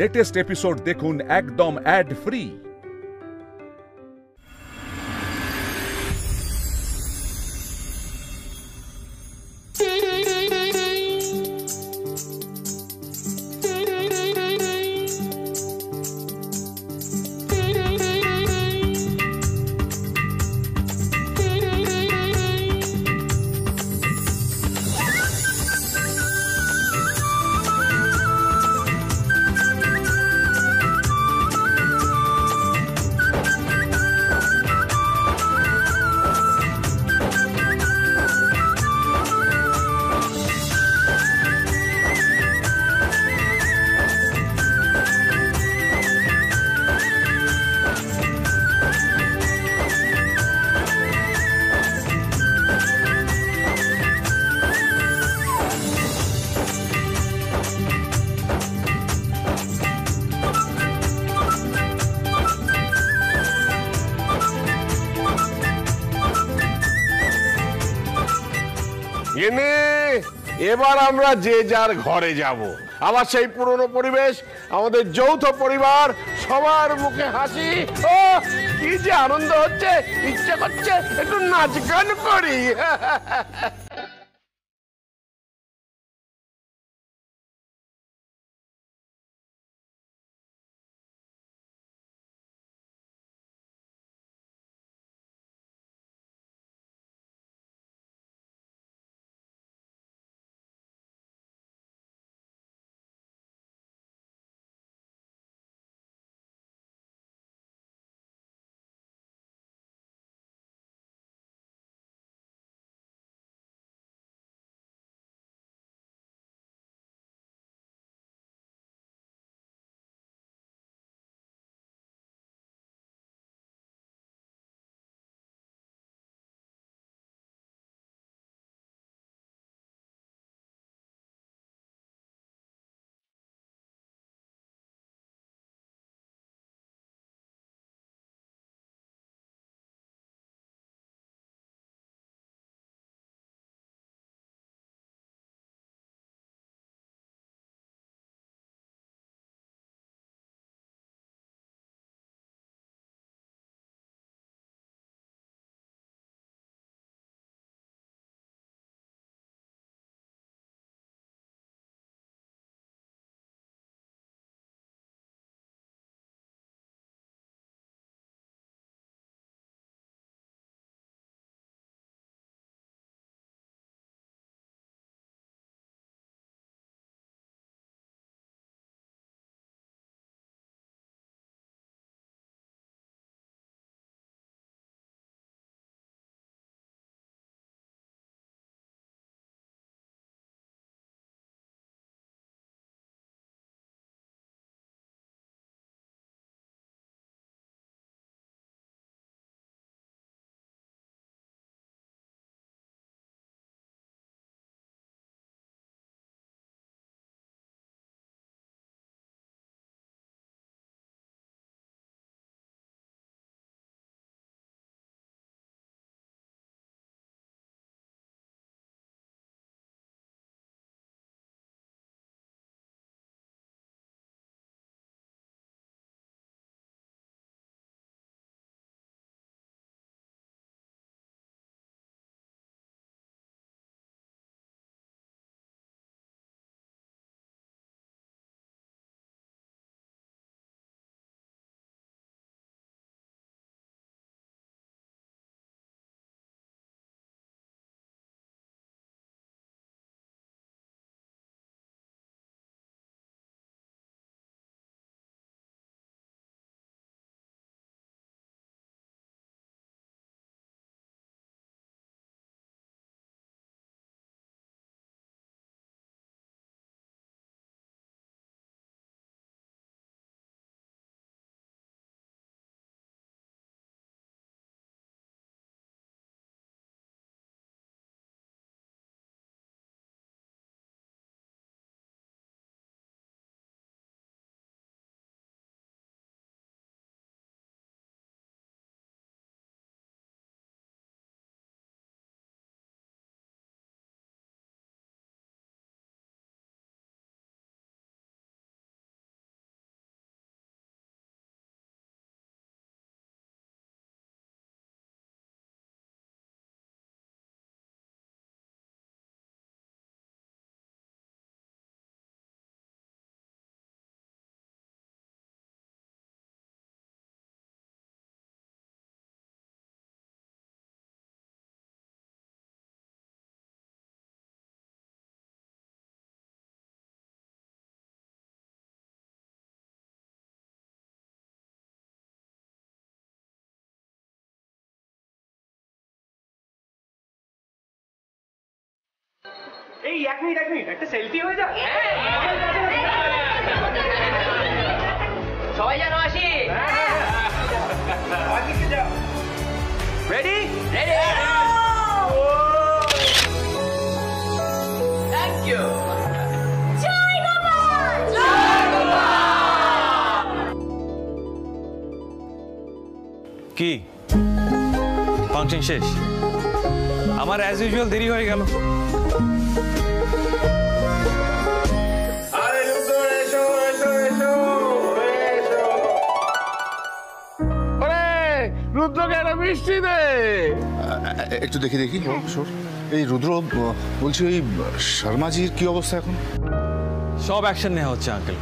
Latest episode দেখুন একদম add free. এবার আমরা যে যার ঘরে যাব, আবার সেই পুরনো পরিবেশ, আমাদের যৌথ পরিবার, সবার মুখে হাসি। ও কি যে আনন্দ হচ্ছে, ইচ্ছে করছে একটু নাচ গান করি। এই এক মিনিট একটা সেলফি হয়ে যাক। সবাই যেন আসি। Ready ready thank you. কি ফাংশন শেষ? আমার অ্যাজ ইউজুয়াল দেরি হয়ে গেল। রুদ্রকে একটা মিষ্টি দে। একটু দেখি এই রুদ্র বলছি, ওই শর্মাজির কি অবস্থা এখন? সব অ্যাকশন নেওয়া হচ্ছে আঙ্কেল,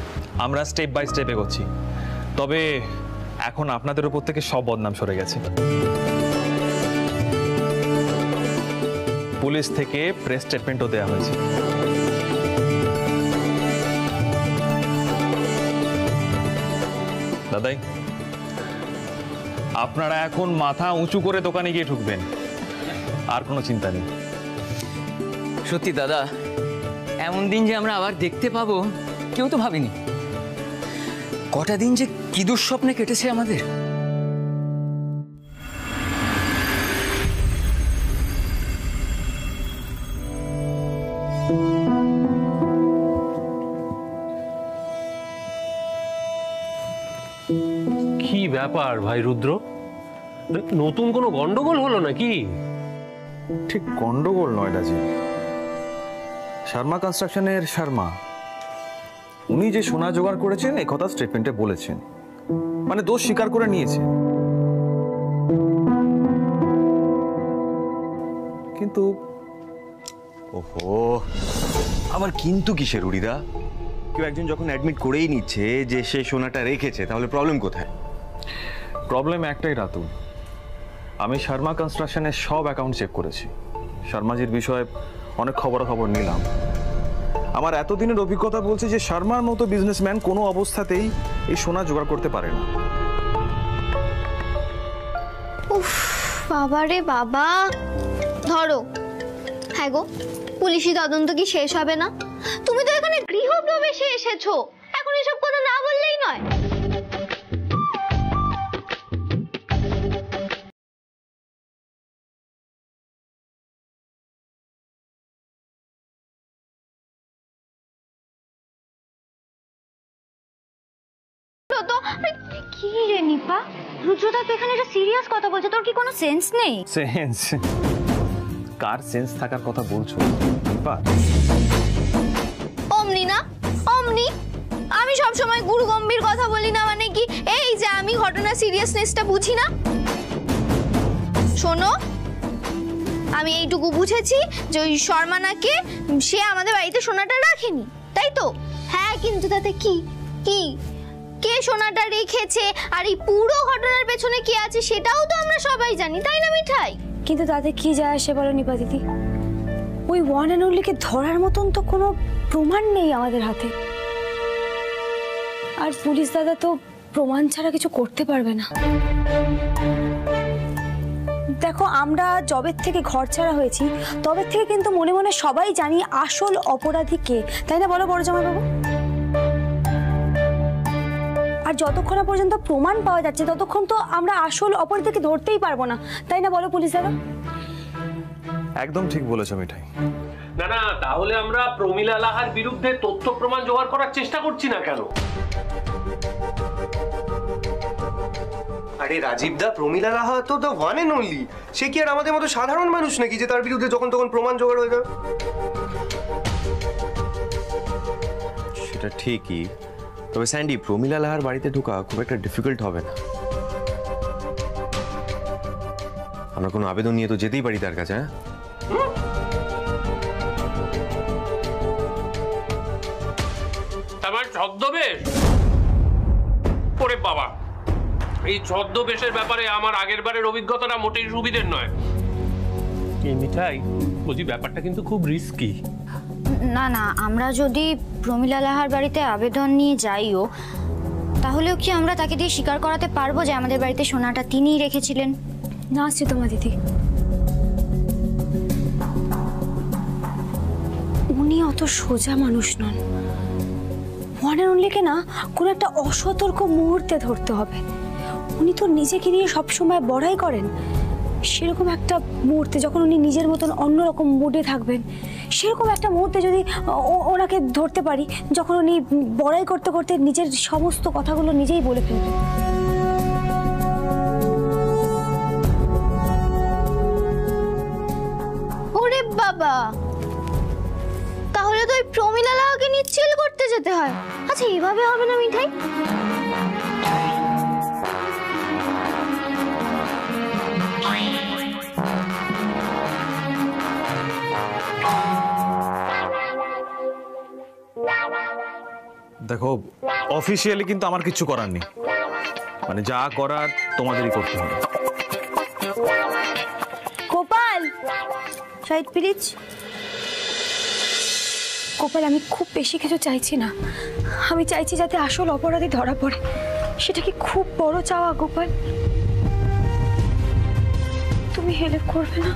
আমরা স্টেপ বাই স্টেপ এগোচ্ছি। তবে এখন আপনাদের উপর থেকে সব বদনাম সরে গেছে। পুলিশ থেকে প্রেস স্টেটমেন্টও দেওয়া হয়েছে। দাদাই, আপনারা এখন মাথা উঁচু করে দোকানে গিয়ে ঢুকবেন, আর কোনো চিন্তা নেই। সত্যি দাদা, এমন দিন যে আমরা আবার দেখতে পাবো কেউ তো ভাবিনি। কটা দিন যে কি দুঃস্বপ্নে কেটেছে আমাদের। কি ব্যাপার ভাই রুদ্র, নতুন কোনো গন্ডগোল হলো নাকি? ঠিক গন্ডগোল নয় রাজি, শর্মা কনস্ট্রাকশনের শর্মা উনি যে সোনা জোগাড় করেছেন এই কথা স্টেটমেন্টে বলেছেন, মানে দোষ স্বীকার করে নিয়েছেন। কিন্তু ওহো, আবার কিন্তু কিসের উড়িদা? কেউ একজন যখন অ্যাডমিট করেই নিচ্ছে যে সে সোনাটা রেখেছে, তাহলে প্রবলেম কোথায়? প্রবলেম একটাই রাতুল, আমি শর্মা কনস্ট্রাকশনের সব অ্যাকাউন্ট চেক করেছি, শর্মাজির বিষয়ে অনেক খবরাখবর নিলাম। আমার এতদিনের অভিজ্ঞতা বলছে যে শর্মার মতো বিজনেসম্যান কোনো অবস্থাতেই এই সোনা জোগাড় করতে পারে না। উফ বাবা রে বাবা, ধরো। হ্যাঁ গো, পুলিশি তদন্ত কি শেষ হবে না? তুমি তো এখানে গৃহপ্রবেশে এসেছো, এখন এসব কথা না বললেই নয়। কি রে নিপা, রুদ্রদা তো এখানে একটা সিরিয়াস কথা বলছে, তোর কি কোনো সেন্স নেই? সেন্স? কার সেন্স থাকার কথা বলছো? অমনি না অমনি, আমি সব সময় গুরু গম্ভীর কথা বলি না, মানে কি এই যে আমি ঘটনার সিরিয়াসনেসটা বুঝি না? শোনো, আমি এইটুকু বুঝেছি যে ওই শর্মানাকে সে আমাদের বাড়িতে সোনাটা রাখেনি, তাই তো? হ্যাঁ, কিন্তু তাতে কি কি কে সোনাটা রেখেছে আর এই পুরো ঘটনার পেছনে কে আছে সেটাও তো আমরা সবাই জানি, তাই না মিঠাই? কিন্তু তাতে কি যায় আসে বলো নিপা দিদি? ওই ওয়ান অ্যান্ড অনলিকে ধরার মতন তো কোনো প্রমাণ নেই আমাদের হাতে, আর পুলিশ দাদা তো প্রমাণ ছাড়া কিছু করতে পারবে না। দেখো, আমরা জবের থেকে ঘর ছাড়া হয়েছি তবে থেকে কিন্তু মনে মনে সবাই জানি আসল অপরাধী কে, তাই না বলো বড় জামাইবাবু? আর যতক্ষণ না পর্যন্ত প্রমাণ পাওয়া যাচ্ছে ততক্ষণ তো আমরা আসল অপরাধীকে ধরতেই পারবো না, তাই না বলো পুলিশ দাদা? একদম ঠিক বলেছো মিঠাই। না না, তাহলে আমরা প্রমিলা লাহার বিরুদ্ধে তথ্য প্রমাণ জোগাড় করার চেষ্টা করছি না কেন? আরে রাজীব দা, প্রমিলা লাহা তো দ্য ওয়ান এন্ড অনলি। সে কি আর আমাদের মতো সাধারণ মানুষ নাকি যে তার বিরুদ্ধে যখন তখন প্রমাণ জোগাড় হয়ে যাবে? সেটা ঠিকই, তবে স্যান্ডি, প্রমিলা লাহার বাড়িতে ঢোকা খুব একটা ডিফিকাল্ট হবে না। আমরা কোনো আবেদন নিয়ে তো যেতেই পারি তার কাছে। হ্যাঁ, আমার ছদ্মবেশ? ওরে বাবা, এই ছদ্মবেশের ব্যাপারে আমার আগের বারের অভিজ্ঞতাটা মোটেই সুবিধের নয়। এই মিঠাই, বলছি ব্যাপারটা কিন্তু খুব রিস্কি। না না, আমরা যদি প্রমিলা লাহার বাড়িতে আবেদন নিয়ে যাইও, তাহলেও কি আমরা তাকে দিয়ে স্বীকার করাতে পারবো যে আমাদের বাড়িতে সোনাটা তিনিই রেখেছিলেন? না আসছি তোমার দিদি, উনি অত সোজা মানুষ নন। ওয়ান অ্যান্ড অনলিকে না কোনো একটা অসতর্ক মুহূর্তে ধরতে হবে। উনি তো নিজেকে নিয়ে সবসময় বড়াই করেন, সেরকম একটা মুহূর্তে যখন উনি নিজের মতন অন্যরকম মুডে থাকবেন, সেরকম একটা মুহূর্তে যদি ওনাকে ধরতে পারি যখন উনি বড়াই করতে করতে নিজের সমস্ত কথাগুলো নিজেই বলে ফেলবেন। ওরে বাবা, তাহলে তো ওই প্রমিলালাকে নিয়ে চিল করতে যেতে হয়। আচ্ছা এভাবে হবে না মিঠাই? দেখো, অফিসিয়ালি কিন্তু আমার কিছু করার নেই, মানে যা করার তোমাদেরই করতে হবে। Gopal, side please. গোপাল, আমি খুব বেশি কিছু চাইছি না, আমি চাইছি যাতে আসল অপরাধী ধরা পড়ে। সেটা কি খুব বড় চাওয়া গোপাল? তুমি হেল্প করবে না?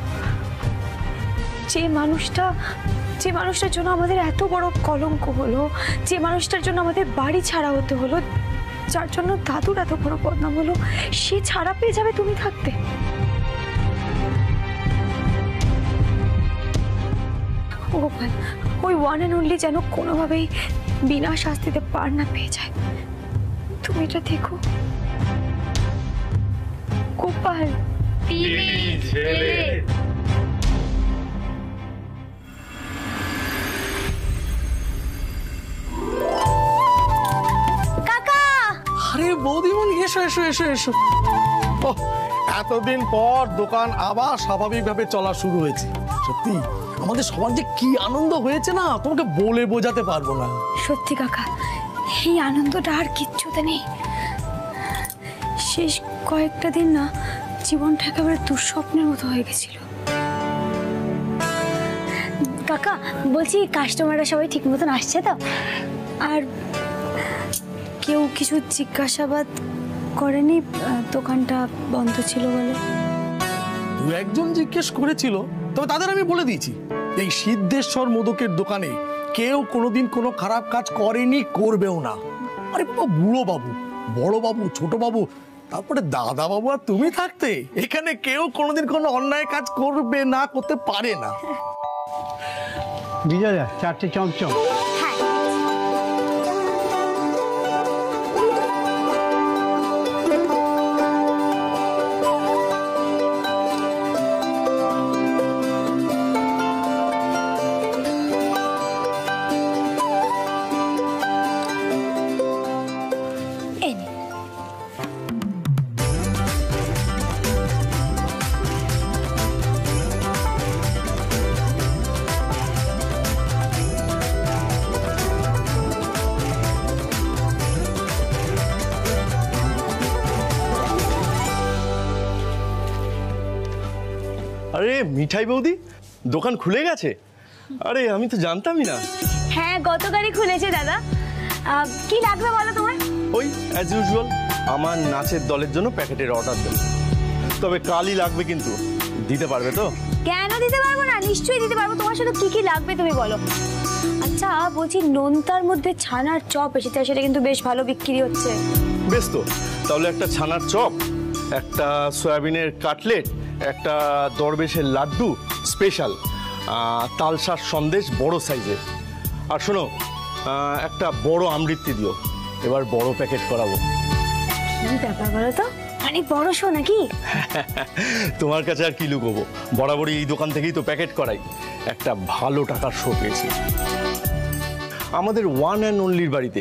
যে মানুষটার জন্য আমাদের এত বড় কলঙ্ক হলো, যে মানুষটার জন্য আমাদের বাড়ি ছাড়া হতে হলো, যার জন্য দাদুর এত বড় বদনাম হলো, সে ছাড়া পেয়ে যাবে তুমি থাকতে। গোপাল, ওই ওয়ান অ্যান্ড অনলি যেন কোনোভাবেই বিনা শাস্তিতে পার না পেয়ে যায়। তুমি এটা দেখো গোপাল। আরে বৌদিমণি, এসো এসো এসো এসো। এতদিন পর দোকান আবার স্বাভাবিকভাবে চলা শুরু হয়েছে। সত্যি আমাদের সবার যে কি আনন্দ হয়েছে না, তোমাকে বলে বোঝাতে পারবো না। সত্যি কাকা, এই আনন্দটা আর কিচ্ছুতে নেই। শেষ কয়েকটা দিন না জীবনটা একেবারে দুঃস্বপ্নের মতো হয়ে গেছিল। কাকা বলছি, কাস্টমাররা সবাই ঠিক মতন আসছে তো? আর কেউ কিছু জিজ্ঞাসাবাদ করেনি দোকানটা বন্ধ ছিল বলে? দু একজন জিজ্ঞেস করেছিল, তবে তাদের আমি বলে দিয়েছি এই সিদ্ধেশ্বর মোদকের দোকানে কেউ কোনোদিন কোনো খারাপ কাজ করেনি, করবেও না। আরে বাবা, বুড়ো বাবু, বড় বাবু, ছোট বাবু, তারপরে দাদা বাবু আর তুমি থাকতে এখানে কেউ কোনোদিন কোনো অন্যায় কাজ করবে না, করতে পারে না। বিজয়া, চারটে চমচম। আরে মিঠাই বৌদি, দোকান খুলে গেছে? আরে আমি তো জানতামই না। হ্যাঁ, গতকালই খুলেছে দাদা। কি লাগবে বলো তোমার? ওই অ্যাজ ইউজুয়াল আমার নাচের দলের জন্য প্যাকেটের অর্ডার দেব, তবে কালই লাগবে, কিন্তু দিতে পারবে তো? কেন দিতে পারবো না, নিশ্চয়ই দিতে পারবো। তোমার শুধু কি কি লাগবে তুমি বলো। আচ্ছা বলছি, নোনতার মধ্যে ছানার চপ এসেছে, সেটা কিন্তু বেশ ভালো বিক্রি হচ্ছে। বেশ তো, তাহলে একটা ছানার চপ, একটা সয়াবিনের কাটলেট, একটা দরবেশের লাড্ডু স্পেশাল, তালসার সন্দেশ বড় সাইজের, আর শোনো একটা বড় আমৃত্যি দিও, এবার বড় প্যাকেট করাবো। কি ব্যাপার বলো তো, অনেক বড় শো নাকি? তোমার কাছে আর কি লুকোবো, বরাবরই এই দোকান থেকেই তো প্যাকেট করাই। একটা ভালো টাকার শো পেয়েছি আমাদের ওয়ান অ্যান্ড অনলির বাড়িতে।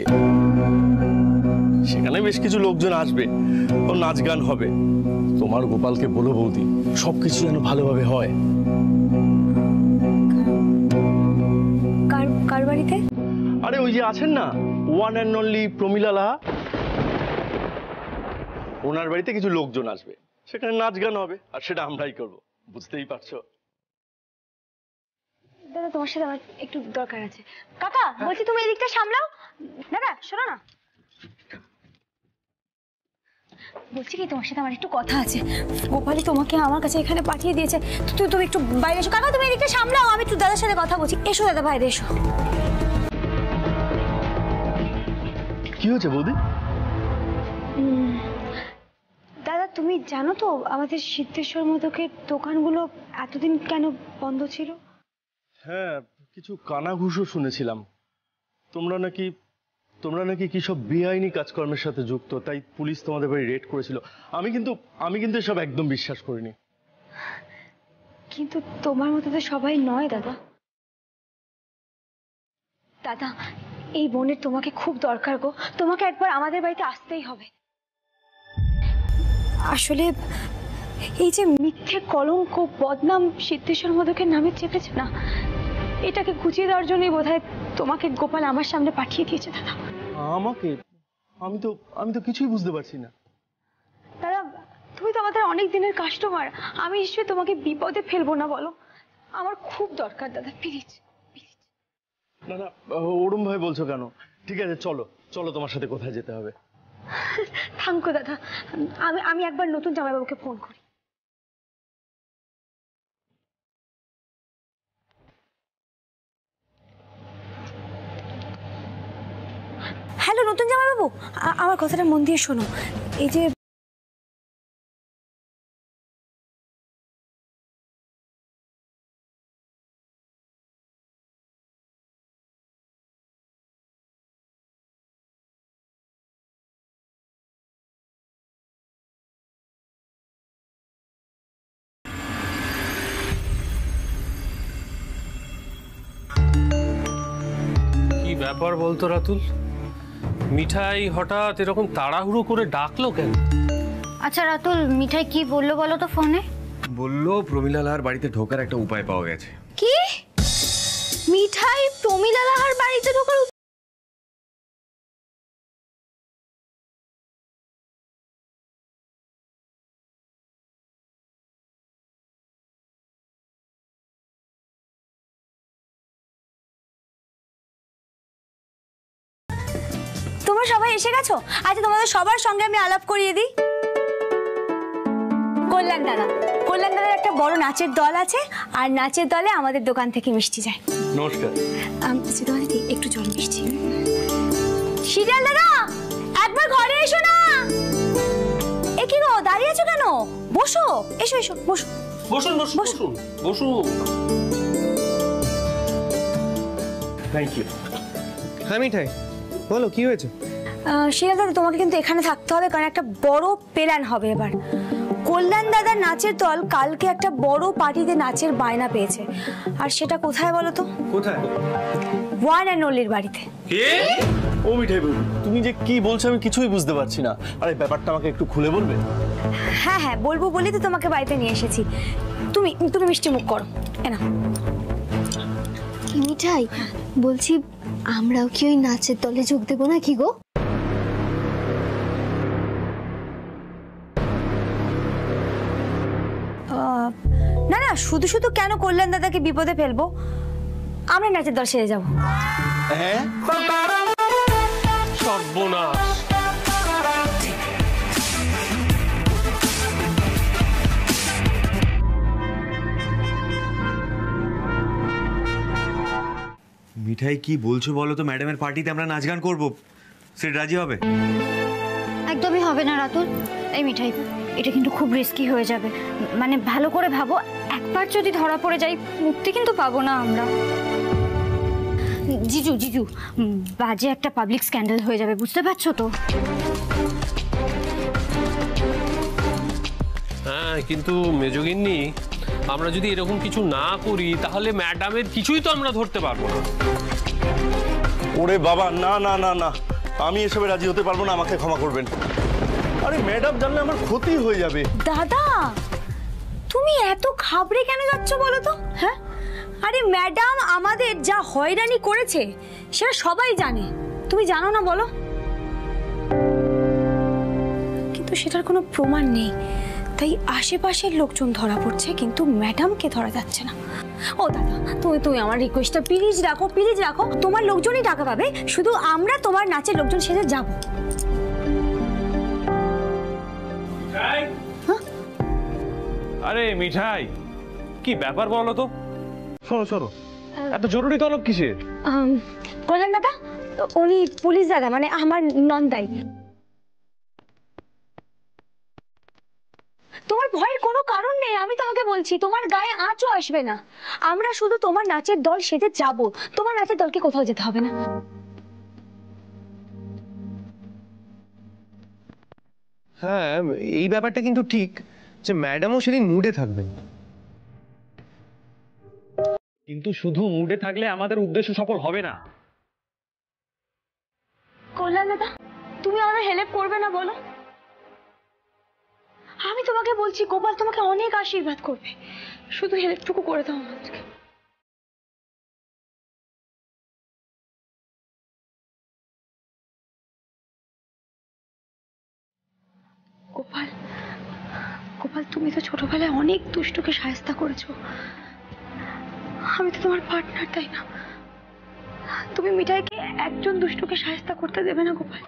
সেখানে বেশ কিছু লোকজন আসবে, ও নাচ গান হবে। তোমার গোপালকে বলো বৌদি, সবকিছু যেন ভালোভাবে হয়। কার বাড়িতে? আরে ওই যে আছেন না ওয়ান অ্যান্ড অনলি প্রমিলালা, ওনার বাড়িতে কিছু লোকজন আসবে, সেখানে নাচ গান হবে, আর সেটা আমরাই করব, বুঝতেই পারছো। দাদা তোমার সাথে আমার একটু দরকার আছে। কাকা বলছি, তুমি এদিকটা সামলাও। দাদা শোনো না, বলছি কি তোমার সাথে আমার একটু কথা আছে। গোপালি তোমাকে আমার কাছে এখানে পাঠিয়ে দিয়েছে, তুমি একটু বাইরে এসো। কাকা তুমি এদিকটা সামলাও, আমি একটু দাদার সাথে কথা বলছি। এসো দাদা, বাইরে এসো। কি হয়েছে বৌদি? দাদা তুমি জানো তো আমাদের সিদ্ধেশ্বর মোদকের দোকানগুলো এতদিন কেন বন্ধ ছিল? হ্যাঁ, কিছু কানাঘুষো শুনেছিলাম। তোমরা নাকি কি সব বেআইনি কাজকর্মের সাথে যুক্ত, তাই পুলিশ তোমাদের বাড়ি রেড করেছিল। আমি কিন্তু এসব একদম বিশ্বাস করিনি। কিন্তু তোমার মতো তো সবাই নয় দাদা। দাদা এই বোনের তোমাকে খুব দরকার গো, তোমাকে একবার আমাদের বাড়িতে আসতেই হবে। আসলে এই যে মিথ্যে কলঙ্ক বদনাম সিদ্ধেশ্বর মোদকের নামে চেপেছে না, এটাকে গুছিয়ে দেওয়ার জন্যই বোধহয় তোমাকে গোপাল আমার সামনে পাঠিয়ে দিয়েছে দাদা। আমাকে? আমি তো কিছুই বুঝতে পারছি না। দাদা তুমি তো আমাদের অনেক দিনের কাস্টমার, আমি নিশ্চয়ই তোমাকে বিপদে ফেলবো না বলো। আমার খুব দরকার দাদা, প্লিজ। না না, ওরম ভাবে বলছো কেন? ঠিক আছে, চলো তোমার সাথে কোথায় যেতে হবে। থাঙ্কো দাদা, আমি একবার নতুন জামাইবাবুকে ফোন করি। হ্যালো নতুন জামাইবাবু, আমার কথাটা মন দিয়ে শোনো। এই যে ব্যাপার বলতো রাতুল, মিঠাই হঠাৎ এরকম তাড়াহুড়ো করে ডাকলো কেন? আচ্ছা রাতুল, মিঠাই কি বললো বলো তো ফোনে? বললো প্রমীলালার বাড়িতে ঢোকার একটা উপায় পাওয়া গেছে। কি? মিঠাই প্রমীলালার বাড়িতে ঢোকার? তোমরা সবাই এসে গেছো? আচ্ছা তোমাদের সবার সঙ্গে আমি আলাপ করিয়ে দিই। কল্যাণ দাদার একটা বড় নাচের দল আছে, আর নাচের দলে আমাদের দোকান থেকে মিষ্টি যায়। নমস্কার। দিদি একটু জল মিষ্টি। সিজাল দাদা একবার ঘরে এসো না। এ কি গো, দাঁড়িয়ে আছো কেন? বসো, এসো বসো। বসুন। Thank you. হ্যাঁ মিঠাই বলো, কি হয়েছে? সিজাল দাদা তোমাকে কিন্তু এখানে থাকতে হবে, কারণ একটা বড় প্ল্যান হবে এবার। কল্যাণ দাদার নাচের দল কালকে একটা বড় পার্টিতে নাচের বায়না পেয়েছে, আর সেটা কোথায় বলো তো? কোথায়? ওয়ান অ্যান্ড অনলির বাড়িতে। ও মিঠাই বাবু, তুমি যে কি বলছো আমি কিছুই বুঝতে পারছি না। আরে ব্যাপারটা আমাকে একটু খুলে বলবে? হ্যাঁ বলবো বলেই তো তোমাকে বাড়িতে নিয়ে এসেছি। তুমি মিষ্টি মুখ করো। এনা মিঠাই, বলছি আমরাও কি ওই নাচের দলে যোগ দেবো না কি গো? না শুধু কেন কল্যাণ দাদাকে বিপদে ফেলবো, আমরা নাচের দল সেরে যাবো। হ্যাঁ সর্বনাশ। মিঠাই কি বলছো বলো তো? ম্যাডামের পার্টিতে আমরা নাচ গান করবো, সেটা রাজি হবে? একদমই হবে না রাতুল। এই মিঠাই, এটা কিন্তু খুব রিস্কি হয়ে যাবে। মানে ভালো করে ভাবো, একবার যদি ধরা পড়ে যাই মুক্তি কিন্তু পাবো না আমরা। জিজু বাজে একটা পাবলিক স্ক্যান্ডাল হয়ে যাবে, বুঝতে পারছো তো? হ্যাঁ কিন্তু মেজগিন্নি, আমরা যদি এরকম কিছু না করি তাহলে ম্যাডামের কিছুই তো আমরা ধরতে পারবো না। ওরে বাবা, না না না না, আমি এসবে রাজি হতে পারবো না, আমাকে ক্ষমা করবেন। আরে ম্যাডাম জানলে আমার ক্ষতি হয়ে যাবে। দাদা তুমি এত ঘাবড়ে কেন যাচ্ছ বলো তো? হ্যাঁ, আরে ম্যাডাম আমাদের যা হয়রানি করেছে সেটা সবাই জানে, তুমি জানো না বলো? কিন্তু সেটার কোনো প্রমাণ নেই, তাই আশেপাশের লোকজন ধরা পড়ছে, কিন্তু ম্যাডামকে ধরা যাচ্ছে না। ও দাদা তুমি আমার রিকোয়েস্টটা প্লিজ রাখো। তোমার লোকজনই টাকা পাবে, শুধু আমরা তোমার নাচের লোকজন সেজে যাব। আরে মিঠাই, কি ব্যাপার বলো তো? সরো সরো, এত জরুরি তলব কিসের? কল্যাণ দাদা, উনি পুলিশ দাদা, মানে আমার নন্দাই। তোমার ভয়ের কোনো কারণ নেই, আমি তোমাকে বলছি, তোমার গায়ে আঁচও আসবে না। আমরা শুধু তোমার নাচের দল সেজে যাব, তোমার নাচের দলকে কোথাও যেতে হবে না। হ্যাঁ, এই ব্যাপারটা কিন্তু ঠিক যে ম্যাডামও সেদিন মুডে থাকবেন। কিন্তু শুধু মুডে থাকলে আমাদের উদ্দেশ্য সফল হবে না। কল্যাণ দাদা, তুমি আমাদের হেল্প করবে না বলো? আমি তোমাকে বলছি, গোপাল তোমাকে অনেক আশীর্বাদ করবে, শুধু হেল্পটুকু করে দাও আমাদেরকে। গোপাল, গোপাল, তুমি তো ছোটবেলায় অনেক দুষ্টুকে সাহায্য করেছো, আমি তো তোমার পার্টনার, তাই না? তুমি মিঠাইকে একজন দুষ্টুকে সাহায্য করতে দেবে না গোপাল?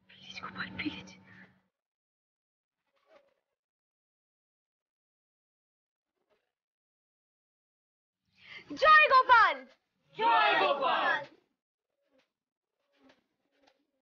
Please Gopal, please. জয় গোপাল, জয় গোপাল।